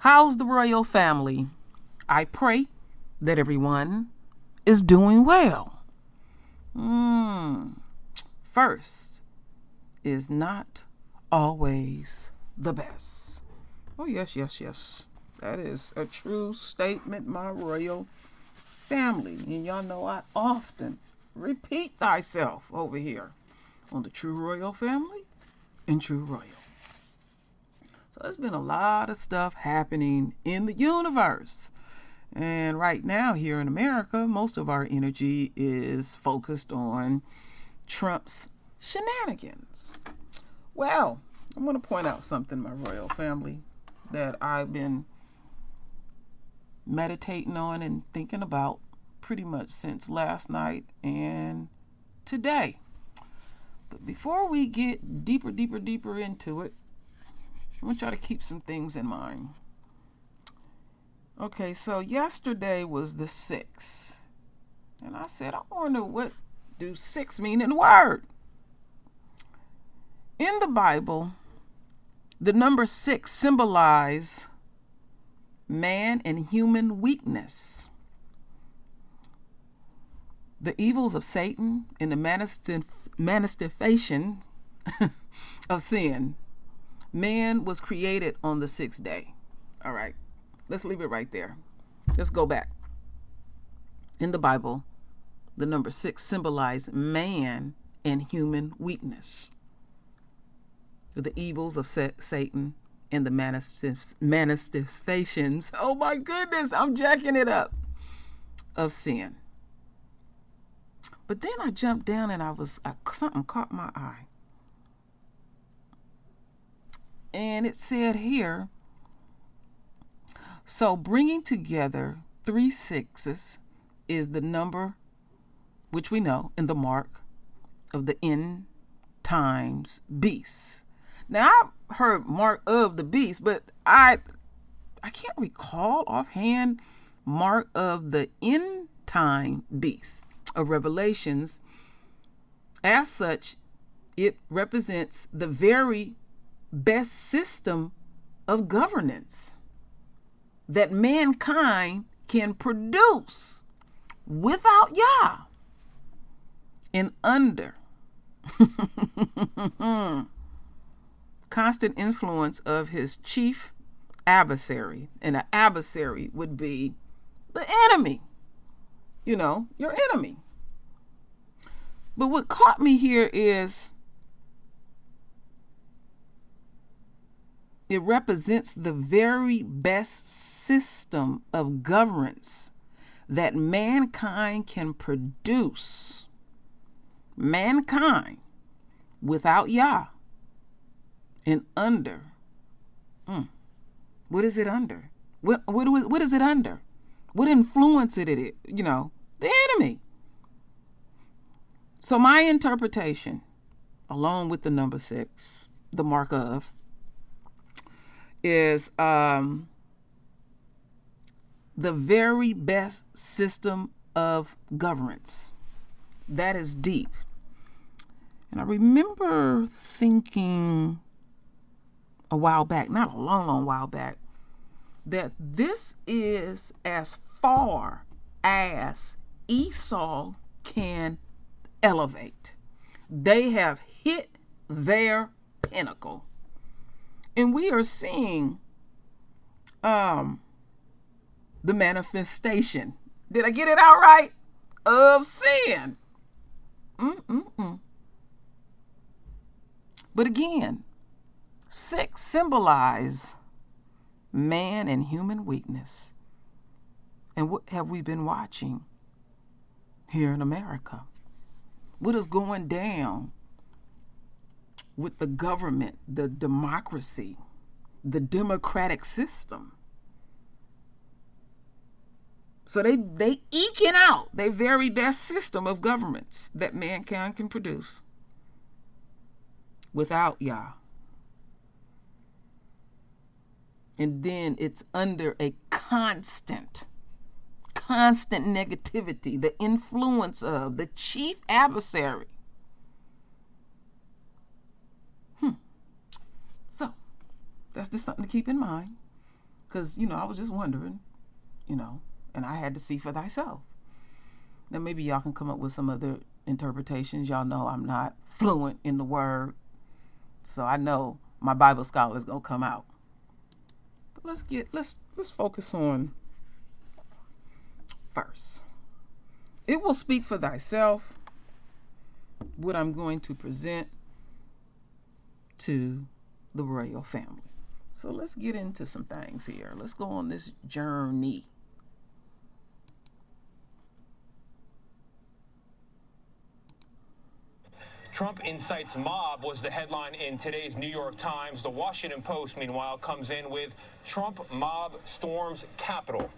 How's the royal family? I pray that everyone is doing well. First is not always the best. Oh, yes, yes, yes. That is a true statement, my royal family. And y'all know I often repeat thyself over here on the True Royal Family and True Royal. So there's been a lot of stuff happening in the universe. And right now here in America, most of our energy is focused on Trump's shenanigans. Well, I'm going to point out something, my royal family, that I've been meditating on and thinking about pretty much since last night and today. But before we get deeper into it, I want y'all to keep some things in mind. Okay, so yesterday was the 6th. And I said, I wonder what do 6 mean in the word. In the Bible, the number 6 symbolizes man and human weakness, the evils of Satan, and the manifestation of sin. Man was created on the 6th day. All right, let's leave it right there. Let's go back. In the Bible, the number 6 symbolizes man and human weakness, the evils of Satan and the manifestations, oh my goodness, I'm jacking it up, of sin. But then I jumped down and something caught my eye. And it said here, so bringing together 3 6s is the number, which we know, in the mark of the end times beast. Now, I've heard mark of the beast, but I can't recall offhand mark of the end time beast of Revelations. As such, it represents the very best system of governance that mankind can produce without Yah and under constant influence of his chief adversary. And an adversary would be the enemy, your enemy. But what caught me here is it represents the very best system of governance that mankind can produce. Mankind without Yah and under. What is it under? What is it under? What influence it? The enemy. So my interpretation, along with the number 6, the mark of, is the very best system of governance. That is deep. And I remember thinking a while back, not a long while back, that this is as far as Esau can elevate. They have hit their pinnacle. And we are seeing the manifestation. Did I get it out right? Of sin. But again, 6 symbolize man and human weakness. And what have we been watching here in America? What is going down with the government, the democracy, the democratic system? So they eking out their very best system of governments that mankind can produce without Yah. And then it's under a constant negativity, the influence of the chief adversary. So that's just something to keep in mind. Because, I was just wondering, and I had to see for thyself. Now, maybe y'all can come up with some other interpretations. Y'all know I'm not fluent in the word, so I know my Bible scholar is going to come out. But let's focus on first. It will speak for thyself what I'm going to present to the royal family. So let's get into some things here. Let's go on this journey. Trump incites mob was the headline in today's New York Times. The Washington Post, meanwhile, comes in with Trump mob storms Capitol.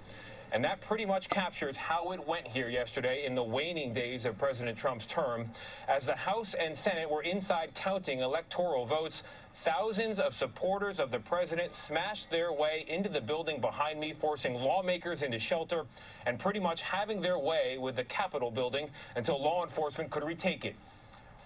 And that pretty much captures how it went here yesterday in the waning days of President Trump's term. As the House and Senate were inside counting electoral votes, thousands of supporters of the president smashed their way into the building behind me, forcing lawmakers into shelter and pretty much having their way with the Capitol building until law enforcement could retake it.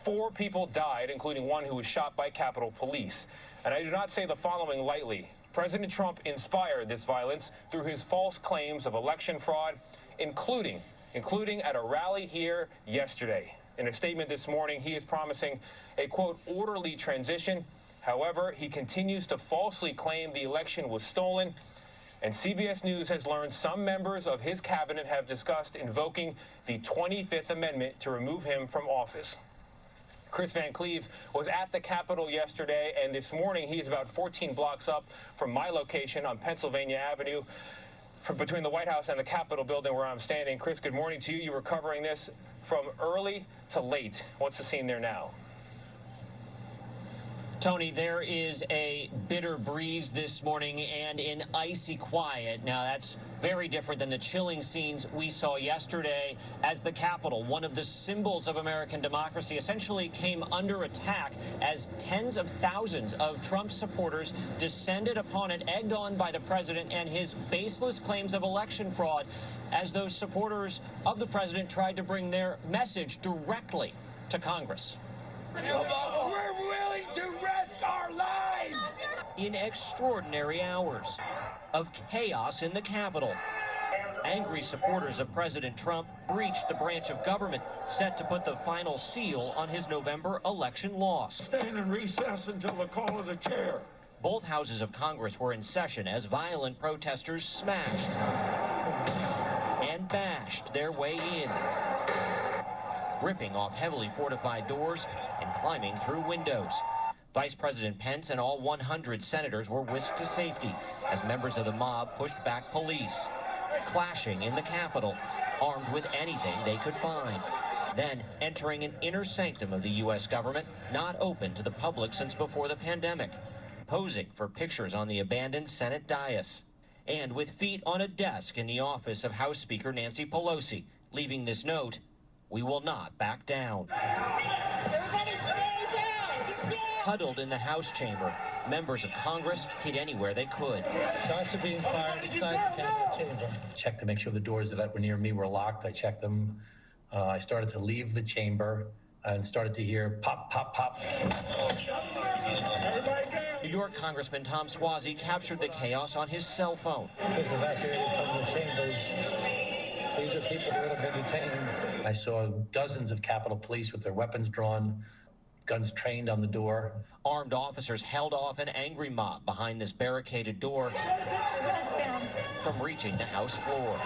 4 people died, including one who was shot by Capitol Police. And I do not say the following lightly. President Trump inspired this violence through his false claims of election fraud, including at a rally here yesterday. In a statement this morning, he is promising a, quote, orderly transition. However, he continues to falsely claim the election was stolen. And CBS News has learned some members of his cabinet have discussed invoking the 25th Amendment to remove him from office. Chris Van Cleve was at the Capitol yesterday, and this morning he is about 14 blocks up from my location on Pennsylvania Avenue, between the White House and the Capitol building where I'm standing. Chris, good morning to you. You were covering this from early to late. What's the scene there now? Tony, there is a bitter breeze this morning and an icy quiet. Now, that's very different than the chilling scenes we saw yesterday as the Capitol, one of the symbols of American democracy, essentially came under attack as tens of thousands of Trump supporters descended upon it, egged on by the president and his baseless claims of election fraud, as those supporters of the president tried to bring their message directly to Congress. We're willing to risk our lives! In extraordinary hours of chaos in the Capitol, angry supporters of President Trump breached the branch of government set to put the final seal on his November election loss. Stand in recess until the call of the chair. Both houses of Congress were in session as violent protesters smashed and bashed their way in, ripping off heavily fortified doors and climbing through windows. Vice President Pence and all 100 senators were whisked to safety as members of the mob pushed back police, clashing in the Capitol, armed with anything they could find. Then entering an inner sanctum of the U.S. government, not open to the public since before the pandemic, posing for pictures on the abandoned Senate dais, and with feet on a desk in the office of House Speaker Nancy Pelosi, leaving this note, "We will not back down." Everybody stay down! Get down! Huddled in the House chamber, members of Congress hid anywhere they could. Shots are being fired inside the Capitol chamber. Checked to make sure the doors that were near me were locked. I checked them. I started to leave the chamber and started to hear pop, pop, pop. New York Congressman Tom Suozzi captured the chaos on his cell phone. Just evacuated from the chambers. These are people who have been detained. I saw dozens of Capitol Police with their weapons drawn, guns trained on the door. Armed officers held off an angry mob behind this barricaded door from reaching the House floor.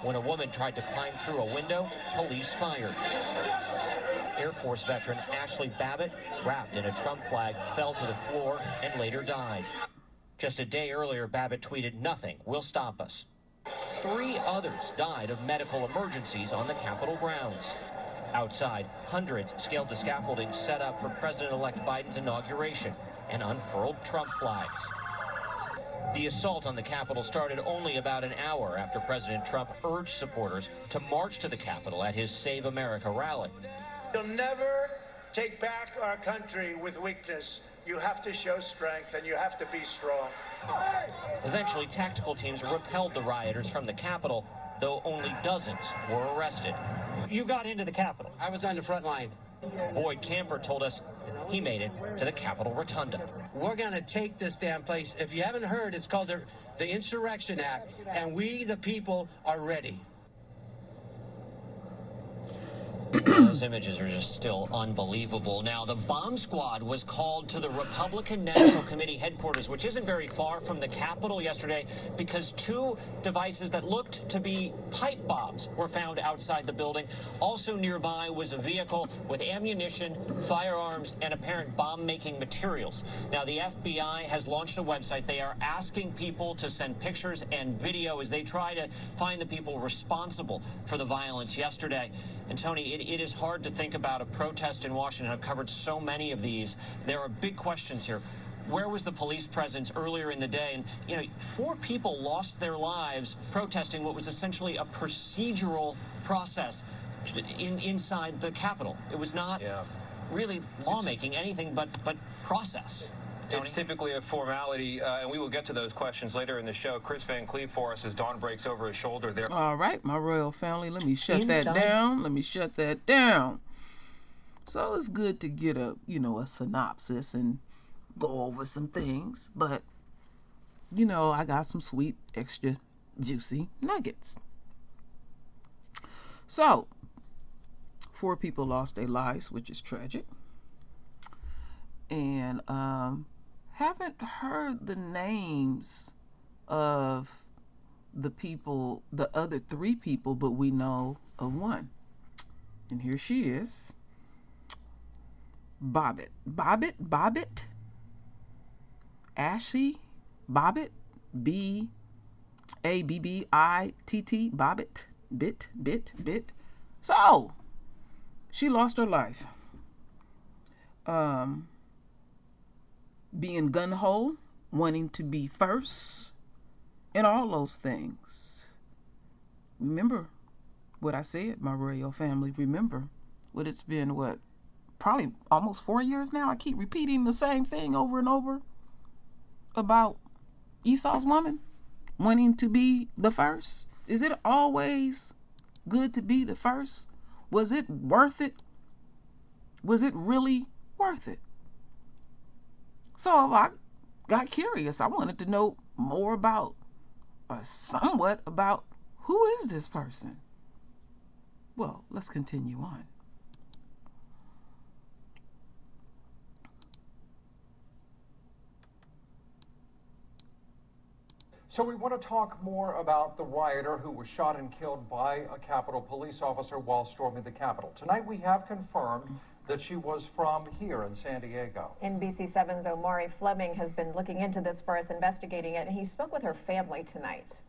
When a woman tried to climb through a window, police fired. Air Force veteran Ashli Babbitt, wrapped in a Trump flag, fell to the floor and later died. Just a day earlier, Babbitt tweeted, "Nothing will stop us." 3 others died of medical emergencies on the Capitol grounds. Outside, hundreds scaled the scaffolding set up for President-elect Biden's inauguration and unfurled Trump flags. The assault on the Capitol started only about an hour after President Trump urged supporters to march to the Capitol at his Save America rally. You'll never take back our country with weakness. You have to show strength, and you have to be strong. Eventually, tactical teams repelled the rioters from the Capitol, though only dozens were arrested. You got into the Capitol. I was on the front line. Boyd Camper told us He made it to the Capitol Rotunda. We're going to take this damn place. If you haven't heard, it's called the Insurrection Act, and we, the people, are ready. Those images are just still unbelievable. Now, the bomb squad was called to the Republican National Committee headquarters, which isn't very far from the Capitol yesterday, because two devices that looked to be pipe bombs were found outside the building. Also nearby was a vehicle with ammunition, firearms, and apparent bomb-making materials. Now, the FBI has launched a website. They are asking people to send pictures and video as they try to find the people responsible for the violence yesterday. And Tony, it is hard to think about a protest in Washington. I've covered so many of these. There are big questions here. Where was the police presence earlier in the day? And, you know, 4 people lost their lives protesting what was essentially a procedural process inside the Capitol. It was not really lawmaking, anything but process. It's typically a formality, and we will get to those questions later in the show. Chris Van Cleve for us as Dawn breaks over his shoulder there. All right, my royal family, let me shut that down. So it's good to get a synopsis and go over some things, but, I got some sweet, extra juicy nuggets. So, 4 people lost their lives, which is tragic. And, haven't heard the names of the other 3 people, but we know of one. And here she is. Babbitt. Ashli Babbitt. Babbitt. Babbitt. Bit. So, she lost her life. Being gun-ho, wanting to be first, and all those things. Remember what I said, my royal family. Remember what it's been, probably almost 4 years now. I keep repeating the same thing over and over about Esau's woman wanting to be the first. Is it always good to be the first? Was it worth it? Was it really worth it? So I got curious. I wanted to know more about, or somewhat about, who is this person? Well, let's continue on. So we want to talk more about the rioter who was shot and killed by a Capitol police officer while storming the Capitol. Tonight we have confirmed that she was from here in San Diego. NBC7's Omari Fleming has been looking into this for us, investigating it, and he spoke with her family tonight.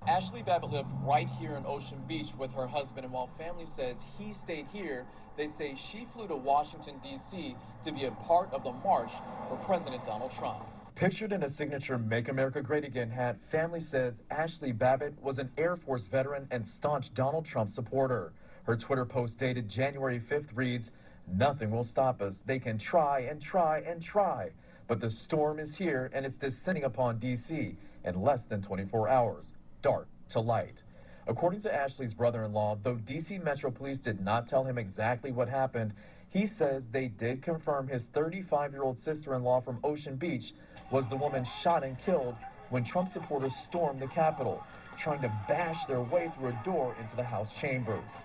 Ashli Babbitt lived right here in Ocean Beach with her husband, and while family says he stayed here, they say she flew to Washington, D.C. to be a part of the march for President Donald Trump. Pictured in a signature Make America Great Again hat, family says Ashli Babbitt was an Air Force veteran and staunch Donald Trump supporter. Her Twitter post dated January 5th reads, "Nothing will stop us. They can try and try and try. But the storm is here and it's descending upon D.C. in less than 24 hours. Dark to light." According to Ashli's brother-in-law, though D.C. Metro Police did not tell him exactly what happened, he says they did confirm his 35-year-old sister-in-law from Ocean Beach was the woman shot and killed when Trump supporters stormed the Capitol, trying to bash their way through a door into the House chambers.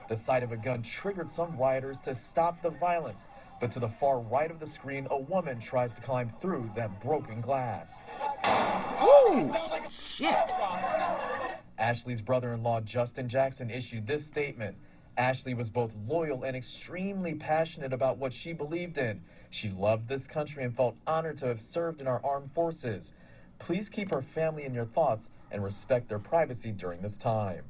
The sight of a gun triggered some rioters to stop the violence, but to the far right of the screen, a woman tries to climb through that broken glass. Ooh, shit. Ashli's brother-in-law, Justin Jackson, issued this statement. Ashli was both loyal and extremely passionate about what she believed in. She loved this country and felt honored to have served in our armed forces. Please keep her family in your thoughts and respect their privacy during this time.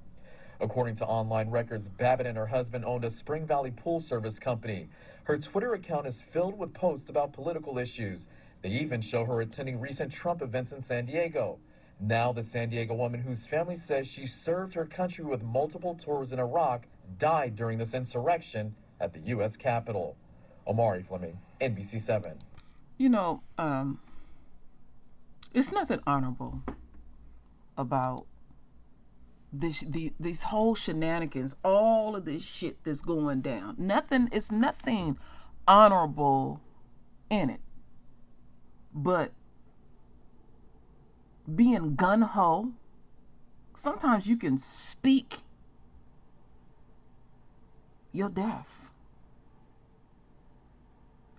According to online records, Babbitt and her husband owned a Spring Valley pool service company. Her Twitter account is filled with posts about political issues. They even show her attending recent Trump events in San Diego. Now the San Diego woman, whose family says she served her country with multiple tours in Iraq, died during this insurrection at the U.S. Capitol. Omari Fleming, NBC7. It's nothing honorable about these whole shenanigans, all of this shit that's going down. It's nothing honorable in it. But being gun-ho, sometimes you can speak your death.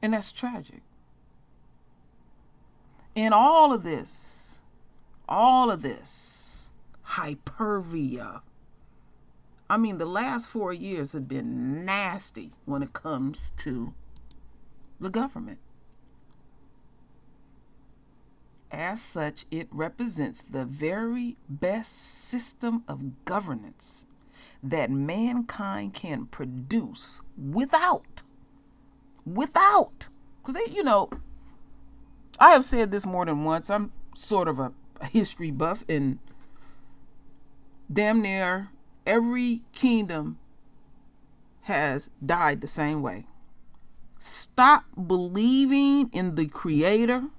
And that's tragic. And all of this, hypervia. I mean, the last 4 years have been nasty when it comes to the government. As such, it represents the very best system of governance that mankind can produce without. Because, I have said this more than once. I'm sort of a history buff, and damn near every kingdom has died the same way. Stop believing in the Creator.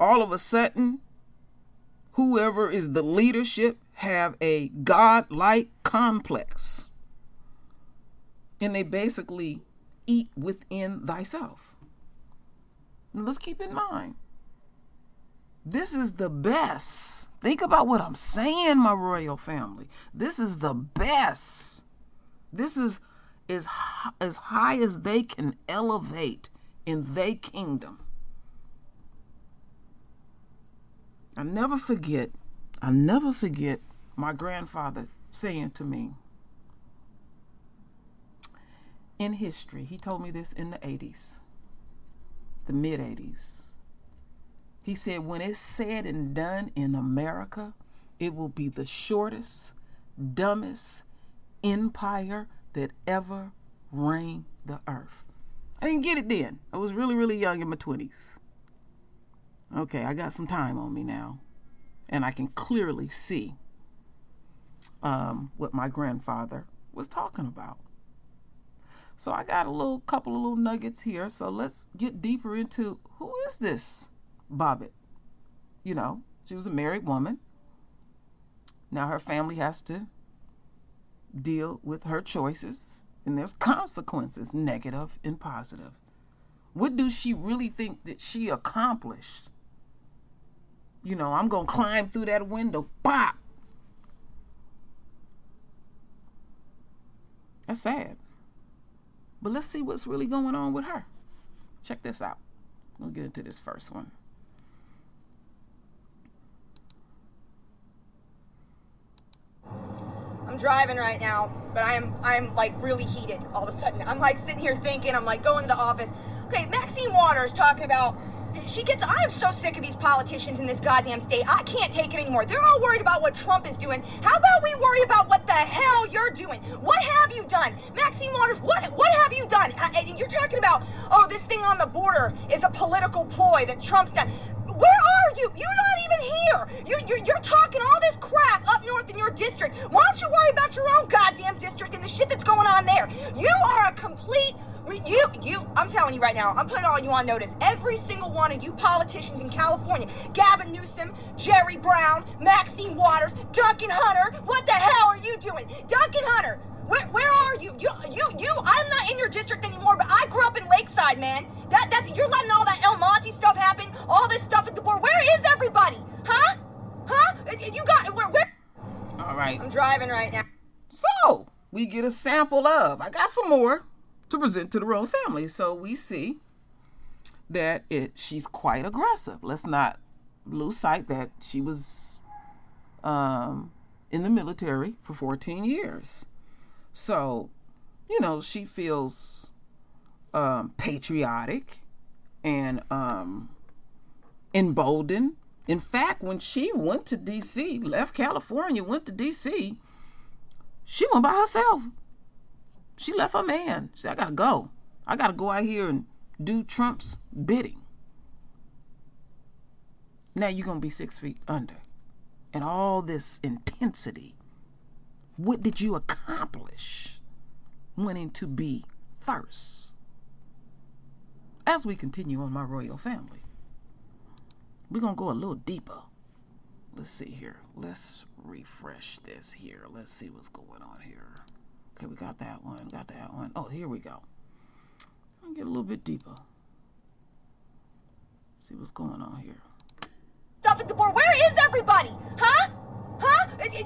All of a sudden, whoever is the leadership have a godlike complex. And they basically eat within thyself. Now let's keep in mind, this is the best. Think about what I'm saying, my royal family. This is the best. This is as high as they can elevate in their kingdom. I'll never forget my grandfather saying to me in history, he told me this in the 80s, the mid-80s. He said, when it's said and done in America, it will be the shortest, dumbest empire that ever reigned the earth. I didn't get it then. I was really, really young in my 20s. Okay, I got some time on me now, and I can clearly see what my grandfather was talking about. So I got a couple of little nuggets here. So let's get deeper into who is this Babbitt? She was a married woman. Now her family has to deal with her choices, and there's consequences, negative and positive. What do she really think that she accomplished? I'm going to climb through that window. Bop! That's sad. But let's see what's really going on with her. Check this out. We'll get into this first one. I'm driving right now, but I'm like really heated all of a sudden. I'm like sitting here thinking, I'm like going to the office. Okay, Maxine Waters talking about, I am so sick of these politicians in this goddamn state. I can't take it anymore. They're all worried about what Trump is doing. How about we worry about what the hell you're doing? What have you done? Maxine Waters, what have you done? You're talking about, this thing on the border is a political ploy that Trump's done. Where are you? You're not even here. You're talking all this crap up north in your district. Why don't you worry about your own goddamn district and the shit that's going on there? You are a complete... I'm telling you right now, I'm putting all you on notice. Every single one of you politicians in California, Gavin Newsom, Jerry Brown, Maxine Waters, Duncan Hunter, what the hell are you doing? Duncan Hunter, where are you? I'm not in your district anymore, but I grew up in Lakeside, man. You're letting all that El Monte stuff happen, all this stuff at the board. Where is everybody? Huh? You got, where? All right. I'm driving right now. So, we get a sample of, I got some more to present to the royal family. So we see that she's quite aggressive. Let's not lose sight that she was in the military for 14 years. So, she feels patriotic and emboldened. In fact, when she went to D.C., left California, went to D.C., she went by herself. She left her man. She said, I gotta go. I gotta go out here and do Trump's bidding. Now you're gonna be 6 feet under. And all this intensity. What did you accomplish wanting to be first? As we continue on my royal family, we're gonna go a little deeper. let's see here. Let's refresh this here. Let's see what's going on here. Okay, we got that one. Oh, here we go. I'll get a little bit deeper. See what's going on here. Stuff at the board. Where is everybody? Huh?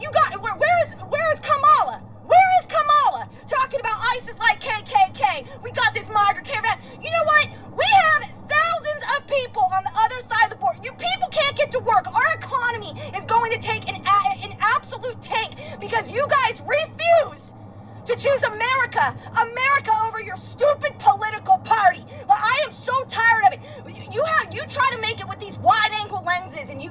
You got where is Kamala? Where is Kamala? Talking about ISIS like KKK. We got this migrant caravan. You know what? We have thousands of people on the other side of the border. You people can't get to work. Our economy is going to take an absolute tank because you guys refuse to choose America over your stupid political party. Well, I am so tired of it. You try to make it with these wide-angle lenses, and you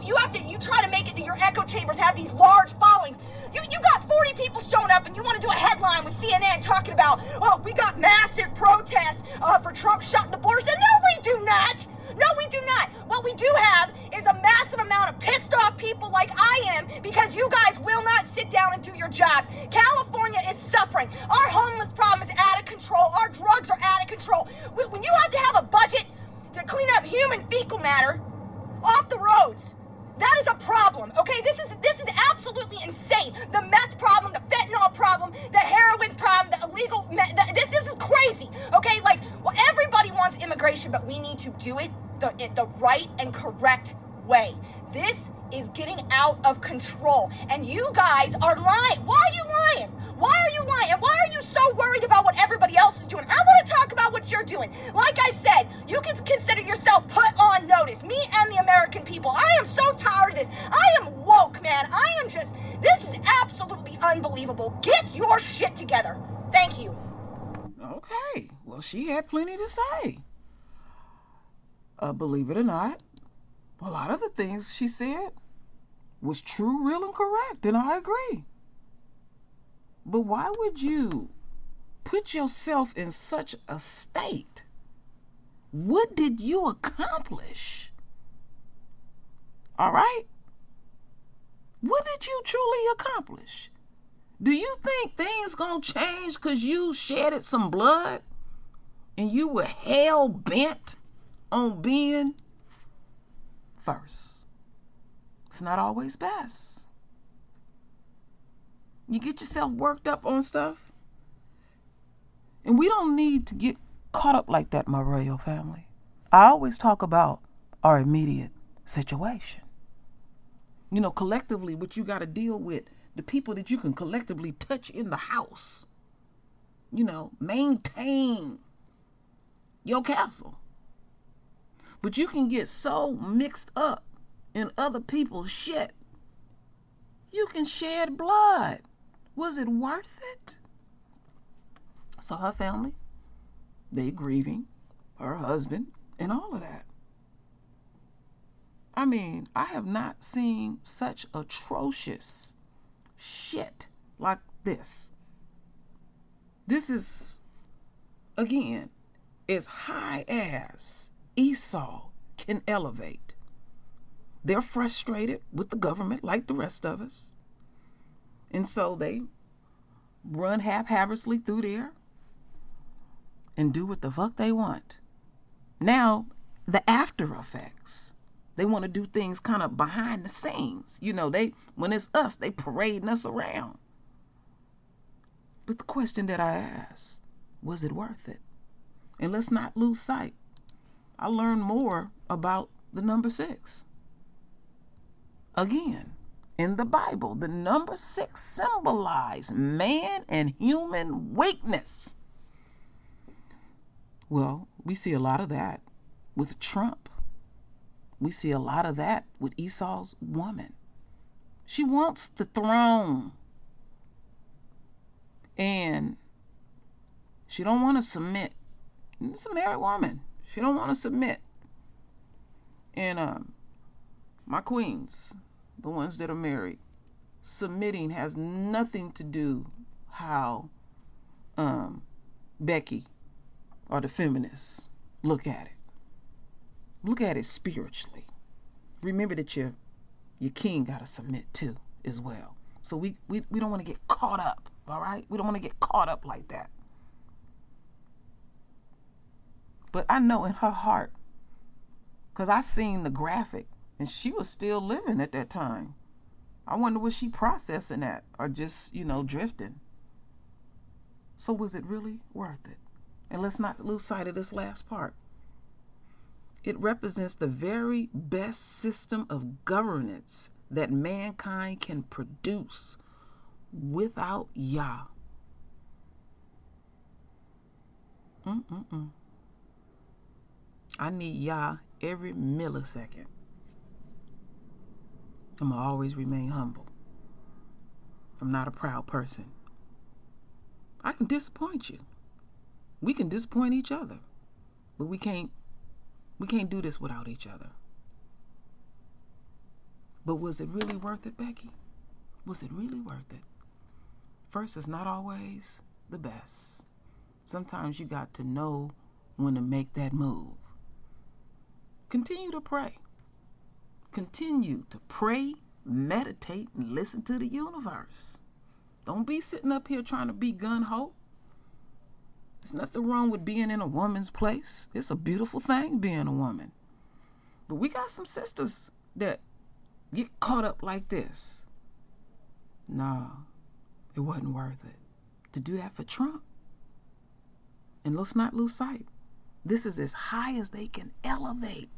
try to make it that your echo chambers have these large followings. You got 40 people showing up, and you want to do a headline with CNN talking about, oh, we got massive protests for Trump shutting the borders. No, we do not. No, we do not. What we do have is a massive amount of pissed off people like I am because you guys will not sit down and do your jobs. California is suffering. Our homeless problem is out of control. Our drugs are out of control. When you have to have a budget to clean up human fecal matter off the roads, that is a problem, okay? This is absolutely insane. The meth problem, the fentanyl problem, the heroin problem, the illegal this is crazy, okay? Like, well, everybody wants immigration, but we need to do it the right and correct way. This is getting out of control, and you guys are lying. Why are you lying? Why are you lying? And why are you so worried about what everybody else is doing? I want to talk about what you're doing. Like I said, you can consider yourself put on notice. Me and the American people. I am so tired of this. I am woke, man. This is absolutely unbelievable. Get your shit together. Thank you. Okay. Well, she had plenty to say. Believe it or not, a lot of the things she said was true, real, and correct, and I agree. But why would you put yourself in such a state? What did you accomplish? All right? What did you truly accomplish? Do you think things gonna change because you shedded some blood and you were hell-bent on being first? It's not always best. You get yourself worked up on stuff. And we don't need to get caught up like that, my royal family. I always talk about our immediate situation. You know, collectively, what you got to deal with, the people that you can collectively touch in the house. You know, maintain your castle. But you can get so mixed up in other people's shit. You can shed blood. Was it worth it? So her family, they grieving, her husband, and all of that. I mean, I have not seen such atrocious shit like this. This is, again, as high as Esau can elevate. They're frustrated with the government like the rest of us. And so they run haphazardly through there and do what the fuck they want. Now, the after effects. They want to do things kind of behind the scenes. You know, when it's us, they parading us around. But the question that I asked, was it worth it? And let's not lose sight. I learned more about the number 6. Again, in the Bible, the number 6 symbolized man and human weakness. Well, we see a lot of that with Trump. We see a lot of that with Esau's woman. She wants the throne. And she don't want to submit. It's a married woman. She don't want to submit. And my queens, the ones that are married, submitting has nothing to do how Becky or the feminists look at it. Look at it spiritually. Remember that your king got to submit too as well. So we don't want to get caught up, all right? We don't want to get caught up like that. But I know in her heart, because I seen the graphic, and she was still living at that time. I wonder, was she processing that or just, drifting? So was it really worth it? And let's not lose sight of this last part. It represents the very best system of governance that mankind can produce without Yah. I need Yah every millisecond. I'm going to always remain humble. I'm not a proud person. I can disappoint you. We can disappoint each other. But we can't do this without each other. But was it really worth it, Becky? Was it really worth it? First, it's not always the best. Sometimes you got to know when to make that move. Continue to pray. Continue to pray, meditate, and listen to the universe. Don't be sitting up here trying to be gun-ho. There's nothing wrong with being in a woman's place. It's a beautiful thing being a woman. But we got some sisters that get caught up like this. No, it wasn't worth it to do that for Trump. And let's not lose sight. This is as high as they can elevate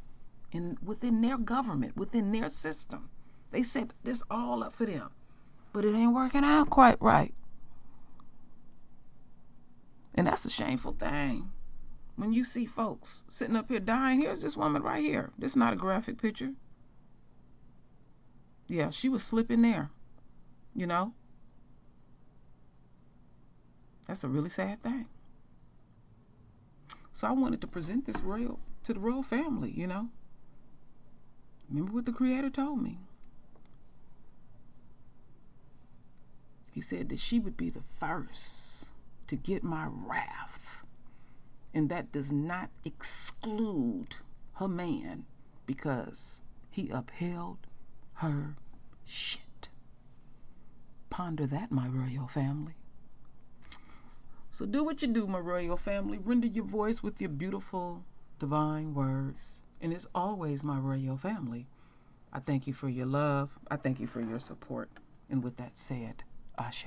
within their government, within their system. They set this all up for them. But it ain't working out quite right. And that's a shameful thing. When you see folks sitting up here dying, here's this woman right here. This is not a graphic picture. Yeah, she was slipping there, That's a really sad thing. So I wanted to present this to the royal family, Remember what the Creator told me. He said that she would be the first to get my wrath. And that does not exclude her man because he upheld her shit. Ponder that, my royal family. So do what you do, my royal family. Render your voice with your beautiful, divine words. And it's always, my royal family, I thank you for your love. I thank you for your support. And with that said, Ashe.